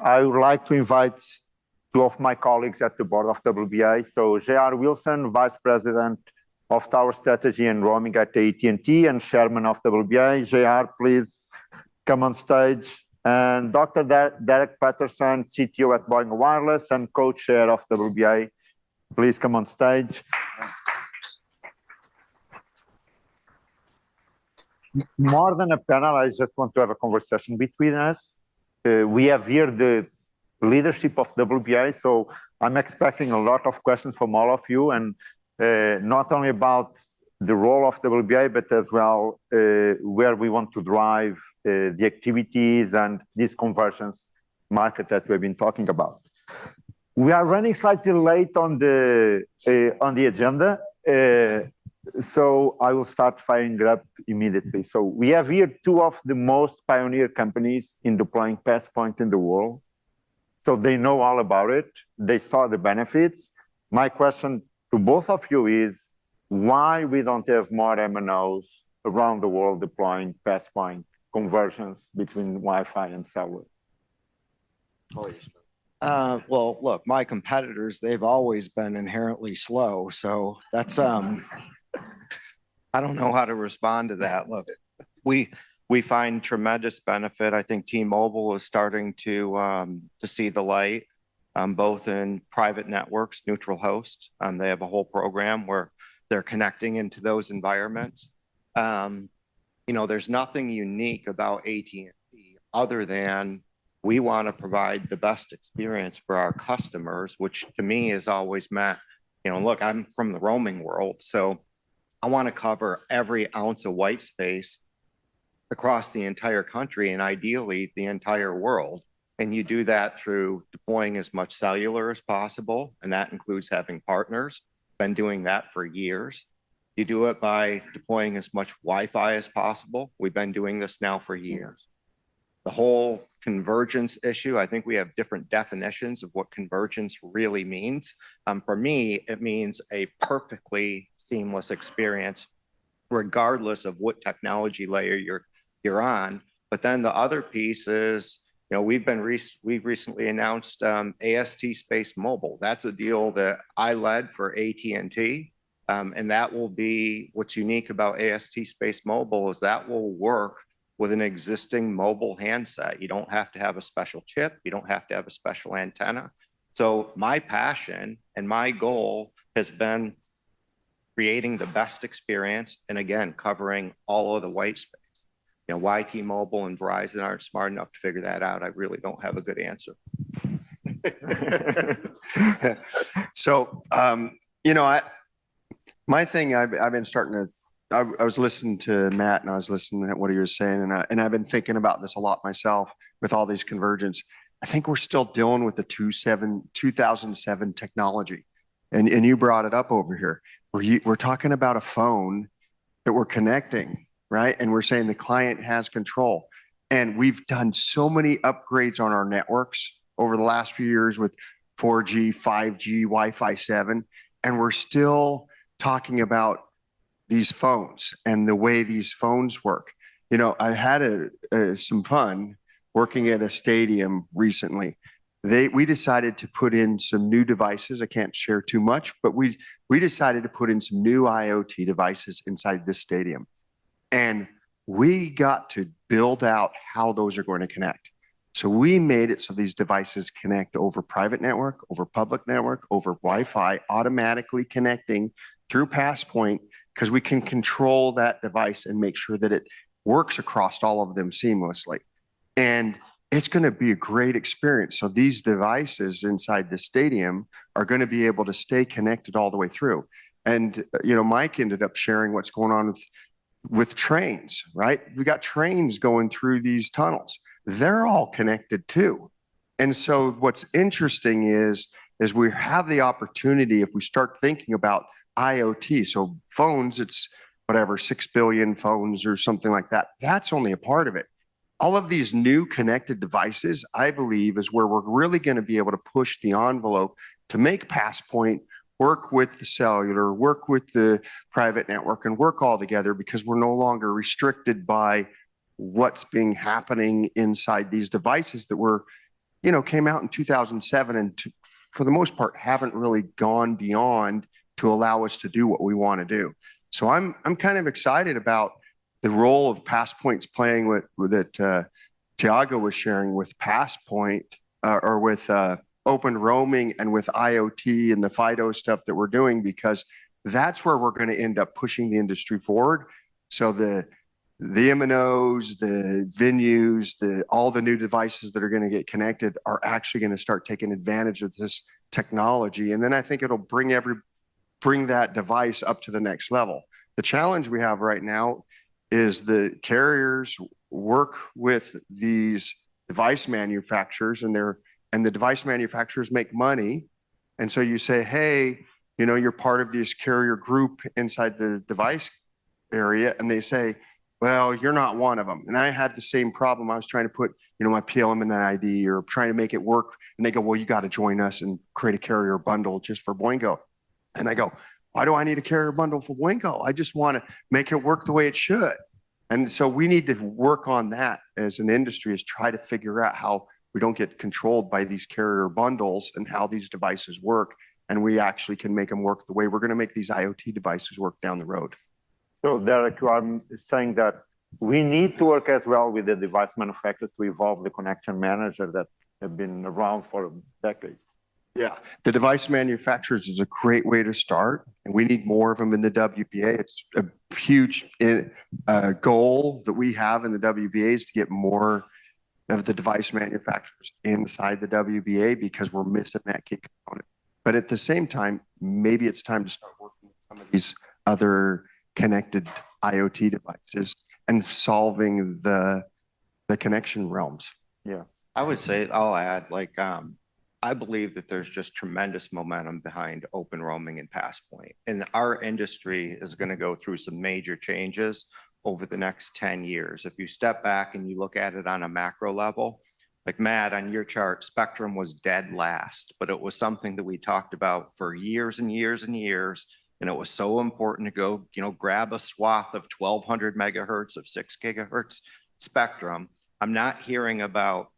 I would like to invite two of my colleagues at the board of WBA. So J.R. Wilson, Vice President of Tower Strategy and Roaming at AT&T and Chairman of WBA. J.R., please come on stage. And Dr. Derek Peterson, CTO at Boingo Wireless and co-chair of WBA. Please come on stage. More than a panel, I just want to have a conversation between us. We have here the leadership of WBA, so I'm expecting a lot of questions from all of you, and not only about the role of WBA, but as well where we want to drive the activities and this convergence market that we've been talking about. We are running slightly late on the agenda, so I will start firing it up immediately. So we have here two of the most pioneer companies in deploying Passpoint in the world. So they know all about it. They saw the benefits. My question to both of you is why we don't have more MNOs around the world deploying Passpoint conversions between Wi-Fi and cellular? Well, look, my competitors, they've always been inherently slow. So that's, I don't know how to respond to that. Look, we find tremendous benefit. I think T-Mobile is starting to see the light, both in private networks, neutral host. They have a whole program where they're connecting into those environments. There's nothing unique about AT&T other than we want to provide the best experience for our customers, which to me is always meant, look, I'm from the roaming world, so I want to cover every ounce of white space across the entire country and ideally the entire world. And you do that through deploying as much cellular as possible, and that includes having partners. Been doing that for years. You do it by deploying as much Wi-Fi as possible. We've been doing this now for years. The whole convergence issue, I think we have different definitions of what convergence really means. For me, it means a perfectly seamless experience, regardless of what technology layer you're on. But then the other piece is, we've recently announced AST Space Mobile. That's a deal that I led for AT&T, and that will be what's unique about AST Space Mobile is that will work with an existing mobile handset. You don't have to have a special chip. You don't have to have a special antenna. So my passion and my goal has been creating the best experience and again, covering all of the white space. Why T-Mobile and Verizon aren't smart enough to figure that out, I really don't have a good answer. So, my thing, I've been starting to, I was listening to Matt and I was listening to what he was saying, and I've been thinking about this a lot myself with all these convergence. I think we're still dealing with the 2007 technology. And you brought it up over here. We're talking about a phone that we're connecting, right? And we're saying the client has control. And we've done so many upgrades on our networks over the last few years with 4G, 5G, Wi-Fi 7, and we're still talking about these phones and the way these phones work. I had some fun working at a stadium recently. We decided to put in some new devices. I can't share too much, but we decided to put in some new IoT devices inside this stadium. And we got to build out how those are going to connect. So we made it so these devices connect over private network, over public network, over Wi-Fi, automatically connecting through Passpoint, because we can control that device and make sure that it works across all of them seamlessly. And it's going to be a great experience. So these devices inside the stadium are going to be able to stay connected all the way through. And, Mike ended up sharing what's going on with trains, right? We got trains going through these tunnels. They're all connected too. And so what's interesting is we have the opportunity, if we start thinking about IoT, so phones, it's whatever, 6 billion phones or something like that. That's only a part of it. All of these new connected devices, I believe, is where we're really going to be able to push the envelope to make Passpoint work with the cellular, work with the private network, and work all together, because we're no longer restricted by what's being happening inside these devices that we're came out in 2007 and for the most part haven't really gone beyond to allow us to do what we want to do. So I'm kind of excited about the role of PassPoint's playing that Tiago was sharing with PassPoint or with open roaming and with IoT and the FIDO stuff that we're doing, because that's where we're going to end up pushing the industry forward. So the MNOs, the venues, all the new devices that are going to get connected are actually going to start taking advantage of this technology. And then I think it'll bring that device up to the next level. The challenge we have right now is the carriers work with these device manufacturers, and the device manufacturers make money. And so you say, hey, you're part of this carrier group inside the device area, and they say, well, you're not one of them. And I had the same problem. I was trying to put, my PLM in that ID or trying to make it work. And they go, well, you got to join us and create a carrier bundle just for Boingo. And I go, why do I need a carrier bundle for Boingo? I just want to make it work the way it should. And so we need to work on that as an industry, is try to figure out how we don't get controlled by these carrier bundles and how these devices work. And we actually can make them work the way we're going to make these IoT devices work down the road. So Derek, I'm saying that we need to work as well with the device manufacturers to evolve the connection manager that have been around for decades. Yeah, the device manufacturers is a great way to start, and we need more of them in the WBA. It's a huge goal that we have in the WBA is to get more of the device manufacturers inside the WBA, because we're missing that key component. But at the same time, maybe it's time to start working with some of these other connected IoT devices and solving the connection realms. Yeah, I would say, I'll add, I believe that there's just tremendous momentum behind open roaming and PassPoint. And our industry is going to go through some major changes over the next 10 years. If you step back and you look at it on a macro level, like Matt, on your chart, Spectrum was dead last, but it was something that we talked about for years and years and years. And it was so important to go, grab a swath of 1200 megahertz of 6 gigahertz spectrum. I'm not hearing about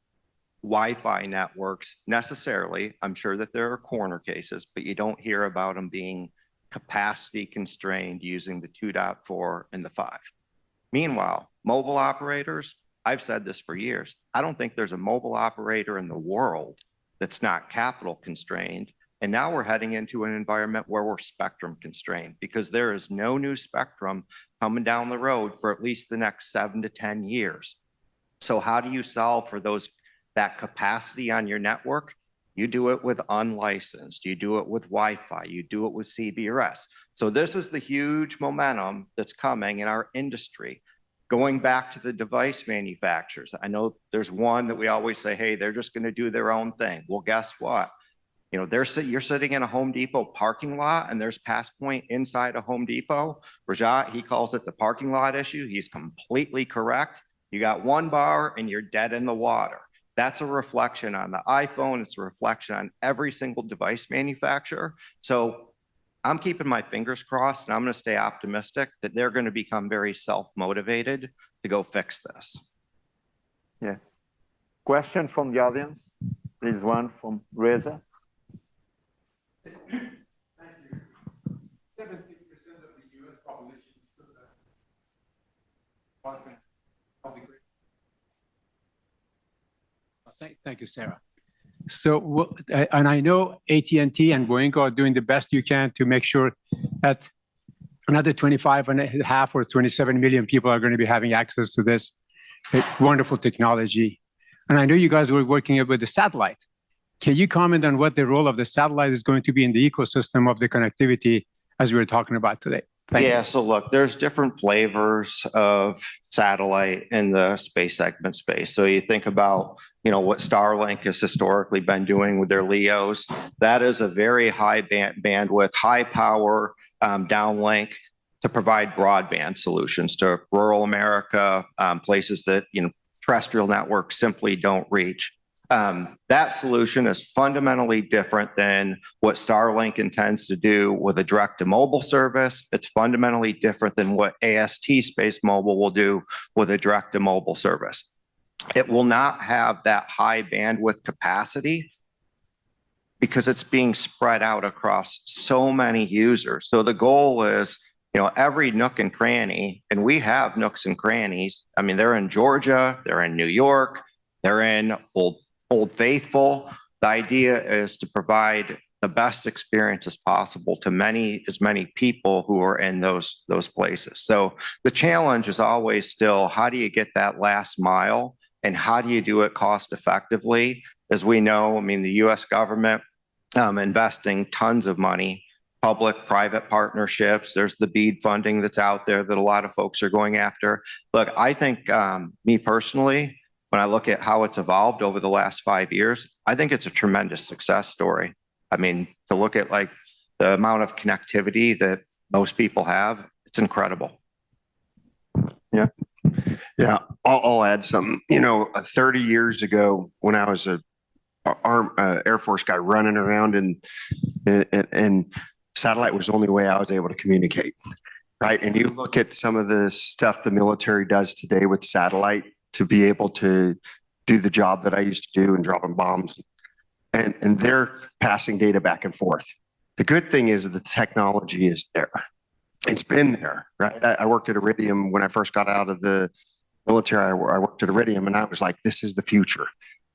Wi-Fi networks necessarily. I'm sure that there are corner cases, but you don't hear about them being capacity constrained using the 2.4 and the 5. Meanwhile, mobile operators, I've said this for years, I don't think there's a mobile operator in the world that's not capital constrained. And now we're heading into an environment where we're spectrum constrained, because there is no new spectrum coming down the road for at least the next 7 to 10 years. So how do you solve for that capacity on your network? You do it with unlicensed, you do it with Wi-Fi, you do it with CBRS. So this is the huge momentum that's coming in our industry. Going back to the device manufacturers, I know there's one that we always say, hey, they're just going to do their own thing. Well, guess what? You're sitting in a Home Depot parking lot and there's PassPoint inside a Home Depot. Rajat, he calls it the parking lot issue. He's completely correct. You got one bar and you're dead in the water. That's a reflection on the iPhone. It's a reflection on every single device manufacturer. So I'm keeping my fingers crossed, and I'm going to stay optimistic that they're going to become very self-motivated to go fix this. Yeah. Question from the audience? Please, one from Reza. Thank you. 70% of the U.S. population is still Thank you, Sarah. So, and I know AT&T and Boingo are doing the best you can to make sure that another 25.5 or 27 million people are going to be having access to this wonderful technology. And I know you guys were working with the satellite. Can you comment on what the role of the satellite is going to be in the ecosystem of the connectivity as we were talking about today? Thank you. So look, there's different flavors of satellite in the space segment space. So you think about, what Starlink has historically been doing with their LEOs. That is a very high bandwidth, high power downlink to provide broadband solutions to rural America, places that, terrestrial networks simply don't reach. That solution is fundamentally different than what Starlink intends to do with a direct-to-mobile service. It's fundamentally different than what AST Space Mobile will do with a direct-to-mobile service. it will not have that high bandwidth capacity because it's being spread out across so many users. So the goal is, every nook and cranny, and we have nooks and crannies. I mean, they're in Georgia, they're in New York, they're in Old Faithful. The idea is to provide the best experience as possible to as many people who are in those places. So the challenge is always still, how do you get that last mile and how do you do it cost effectively? As we know, I mean, the US government investing tons of money, public-private partnerships. There's the BEAD funding that's out there that a lot of folks are going after. Look, I think me personally, when I look at how it's evolved over the last 5 years, I think it's a tremendous success story. I mean, to look at like the amount of connectivity that most people have, it's incredible. Yeah. Yeah. I'll add something. 30 years ago, when I was a Air Force guy running around and satellite was the only way I was able to communicate, right? And you look at some of the stuff the military does today with satellite to be able to do the job that I used to do and dropping bombs, and they're passing data back and forth. The good thing is the technology is there. It's been there, right? I worked at Iridium when I first got out of the military. I worked at Iridium and I was like, this is the future,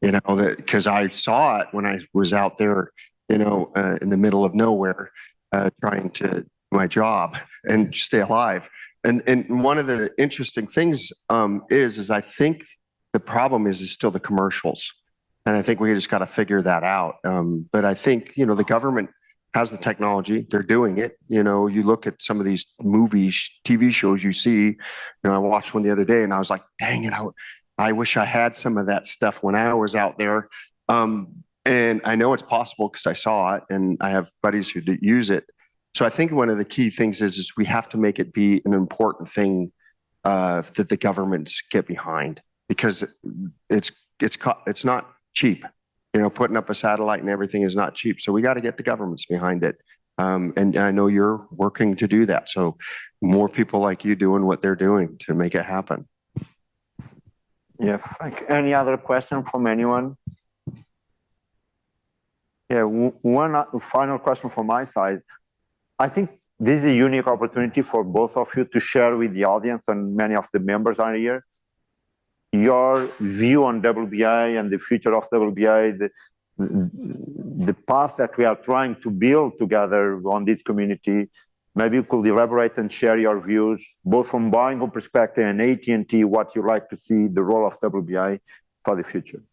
because I saw it when I was out there, in the middle of nowhere, trying to do my job and stay alive. And one of the interesting things is I think the problem is still the commercials. And I think we just got to figure that out. But I think, the government has the technology. They're doing it. You look at some of these movies, TV shows you see, I watched one the other day and I was like, dang it, I wish I had some of that stuff when I was out there. And I know it's possible because I saw it and I have buddies who use it. So I think one of the key things is we have to make it be an important thing that the governments get behind, because it's not cheap. Putting up a satellite and everything is not cheap. So we got to get the governments behind it. And I know you're working to do that. So more people like you doing what they're doing to make it happen. Yeah, Frank. Any other question from anyone? Yeah, one final question from my side. I think this is a unique opportunity for both of you to share with the audience, and many of the members are here, your view on WBI and the future of WBI, the path that we are trying to build together on this community. Maybe you could elaborate and share your views, both from Boingo perspective and AT&T, what you like to see the role of WBI for the future.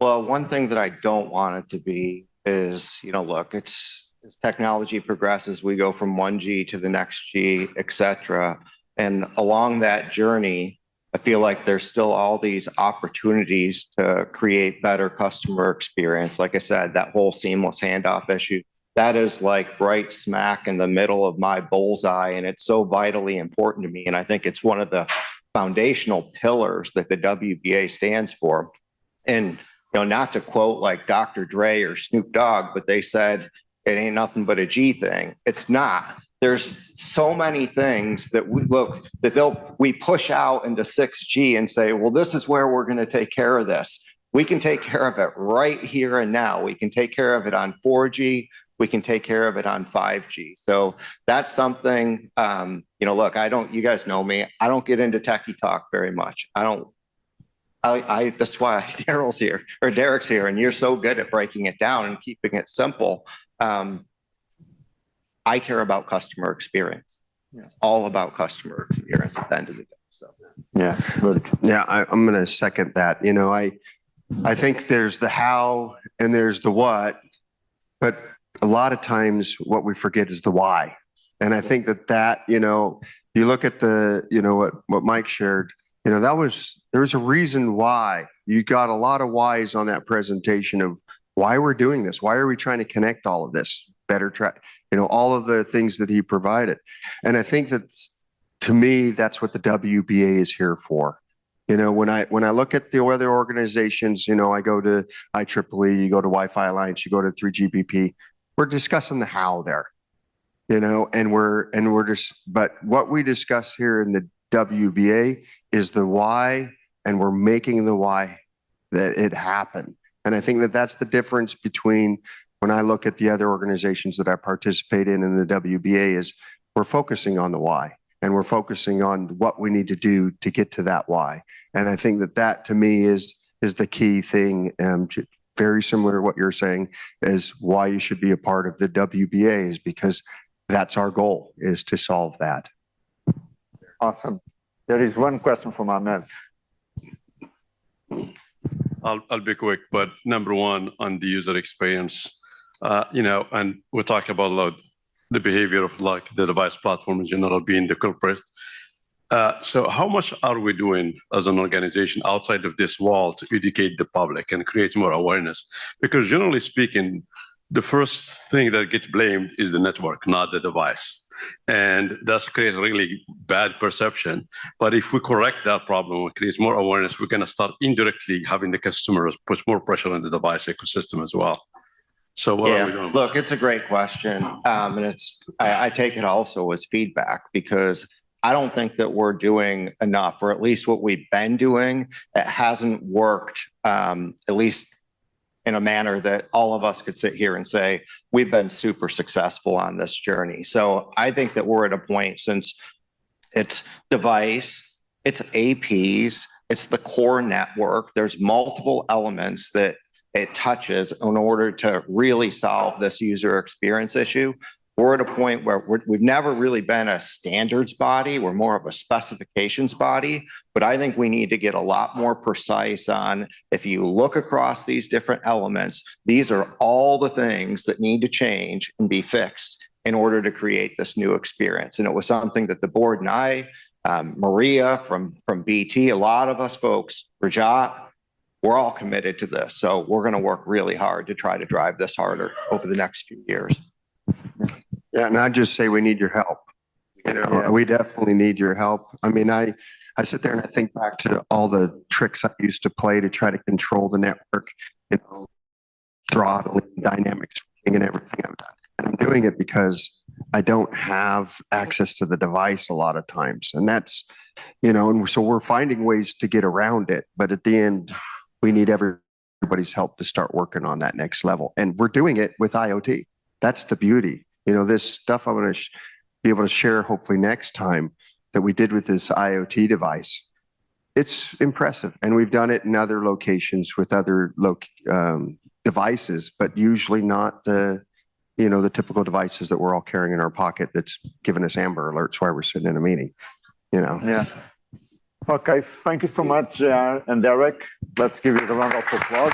Well, one thing that I don't want it to be is, look, as technology progresses, we go from 1G to the next G, et cetera. And along that journey, I feel like there's still all these opportunities to create better customer experience. Like I said, that whole seamless handoff issue, that is like right smack in the middle of my bullseye. And it's so vitally important to me. And I think it's one of the foundational pillars that the WBA stands for. And, not to quote like Dr. Dre or Snoop Dogg, but they said, it ain't nothing but a G thing. It's not. There's so many things that we push out into 6G and say, well, this is where we're going to take care of this. We can take care of it right here and now. We can take care of it on 4G. We can take care of it on 5G. So that's something, look, you guys know me. I don't get into techie talk very much. That's why Derek's here, and you're so good at breaking it down and keeping it simple. I care about customer experience. It's all about customer experience at the end of the day. So yeah, good. Yeah, I'm going to second that. I think there's the how and there's the what, but a lot of times what we forget is the why. And I think that you look at what Mike shared. There was a reason why. You got a lot of whys on that presentation of why we're doing this. Why are we trying to connect all of this? Better track, all of the things that he provided. And I think to me, that's what the WBA is here for. When I look at the other organizations, I go to IEEE, you go to Wi-Fi Alliance, you go to 3GPP, we're discussing the how there, but what we discuss here in the WBA is the why and we're making the why that it happen. And I think that that's the difference between when I look at the other organizations that I participate in the WBA is we're focusing on the why and we're focusing on what we need to do to get to that why. And I think that that to me is the key thing. Very similar to what you're saying is why you should be a part of the WBA is because that's our goal is to solve that. Awesome. There is one question from Ahmed. I'll be quick, but number one on the user experience, and we're talking about a lot the behavior of like the device platform in general being the culprit. So how much are we doing as an organization outside of this wall to educate the public and create more awareness? Because generally speaking, the first thing that gets blamed is the network, not the device. And that's create really bad perception. But if we correct that problem and create more awareness, we're going to start indirectly having the customers put more pressure on the device ecosystem as well. So what are we doing? Look, it's a great question. And I take it also as feedback because I don't think that we're doing enough, or at least what we've been doing, it hasn't worked, at least in a manner that all of us could sit here and say, we've been super successful on this journey. So I think that we're at a point since it's device, it's APs, it's the core network, there's multiple elements that it touches in order to really solve this user experience issue. We're at a point where we've never really been a standards body. We're more of a specifications body, but I think we need to get a lot more precise on if you look across these different elements, these are all the things that need to change and be fixed in order to create this new experience. And it was something that the board and I, Maria from BT, a lot of us folks, Rajat, we're all committed to this. So we're going to work really hard to try to drive this harder over the next few years. Yeah, and I'd just say we need your help. We definitely need your help. I mean, I sit there and I think back to all the tricks I used to play to try to control the network, throttling, dynamic switching and everything I've done. And I'm doing it because I don't have access to the device a lot of times. And that's, and so we're finding ways to get around it. But at the end, we need everybody's help to start working on that next level. And we're doing it with IoT. That's the beauty. This stuff I'm going to be able to share hopefully next time that we did with this IoT device. It's impressive. And we've done it in other locations with other devices, but usually not the typical devices that we're all carrying in our pocket that's giving us Amber Alerts while we're sitting in a meeting, Yeah. Okay. Thank you so much, and Derek. Let's give you the round of applause.